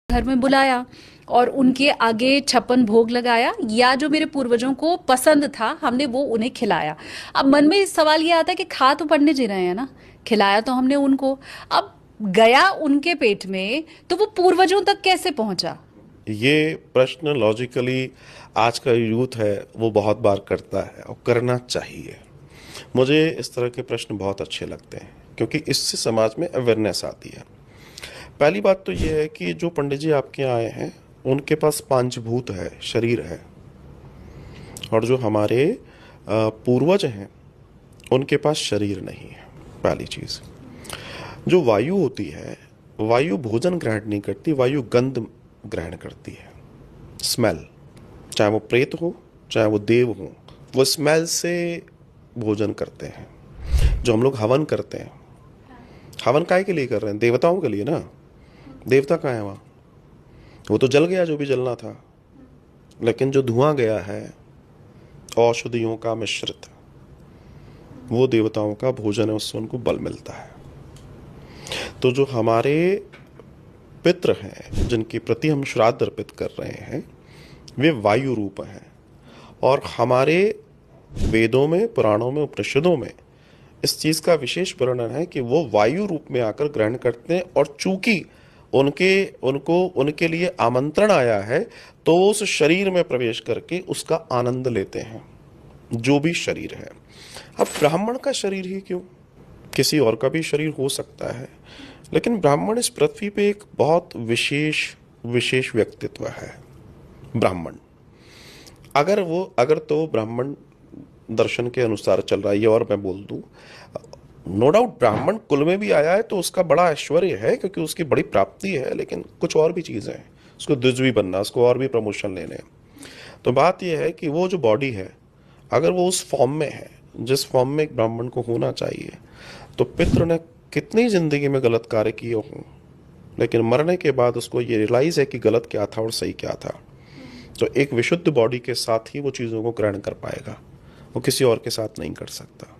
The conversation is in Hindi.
घर में बुलाया और उनके आगे छप्पन भोग लगाया, या जो मेरे पूर्वजों को पसंद था हमने वो उन्हें खिलाया। अब मन में इस सवाल ये आता है कि खा तो पंडित जी रहे हैं ना, खिलाया तो हमने उनको, अब गया उनके पेट में तो वो पूर्वजों तक कैसे पहुंचा? ये प्रश्न लॉजिकली आज का यूथ है वो बहुत बार करता है और करना चाहिए। मुझे इस तरह के प्रश्न बहुत अच्छे लगते हैं क्योंकि इससे समाज में अवेयरनेस आती है। पहली बात तो ये है कि जो पंडित जी आपके यहाँ आए हैं उनके पास पंचभूत है, शरीर है, और जो हमारे पूर्वज हैं उनके पास शरीर नहीं है। पहली चीज़, जो वायु होती है, वायु भोजन ग्रहण नहीं करती, वायु गंध ग्रहण करती है, स्मेल। चाहे वो प्रेत हो चाहे वो देव हो, वो स्मेल से भोजन करते हैं। जो हम लोग हवन करते हैं, हवन काहे के लिए कर रहे हैं? देवताओं के लिए ना। देवता कहाँ है वहाँ? वो तो जल गया जो भी जलना था, लेकिन जो धुआं गया है औषधियों का मिश्रित, वो देवताओं का भोजन है, उससे उनको बल मिलता है। तो जो हमारे पितृ हैं जिनके प्रति हम श्राद्ध अर्पित कर रहे हैं, वे वायु रूप हैं। और हमारे वेदों में, पुराणों में, उपनिषदों में इस चीज़ का विशेष वर्णन है कि वो वायु रूप में आकर ग्रहण करते हैं, और चूंकि उनके लिए आमंत्रण आया है तो उस शरीर में प्रवेश करके उसका आनंद लेते हैं, जो भी शरीर है। अब ब्राह्मण का शरीर ही क्यों? किसी और का भी शरीर हो सकता है, लेकिन ब्राह्मण इस पृथ्वी पे एक बहुत विशेष व्यक्तित्व है। ब्राह्मण अगर तो ब्राह्मण दर्शन के अनुसार चल रहा है, ये और मैं बोल दूं, नो डाउट ब्राह्मण कुल में भी आया है तो उसका बड़ा ऐश्वर्य है क्योंकि उसकी बड़ी प्राप्ति है, लेकिन कुछ और भी चीज़ें हैं। उसको द्विज भी बनना, उसको और भी प्रमोशन लेने हैं। तो बात यह है कि वो जो बॉडी है, अगर वो उस फॉर्म में है जिस फॉर्म में एक ब्राह्मण को होना चाहिए, तो पितृ ने कितनी जिंदगी में गलत कार्य किए हों, लेकिन मरने के बाद उसको ये रियलाइज है कि गलत क्या था और सही क्या था, तो एक विशुद्ध बॉडी के साथ ही वो चीज़ों को ग्रहण कर पाएगा, वो किसी और के साथ नहीं कर सकता।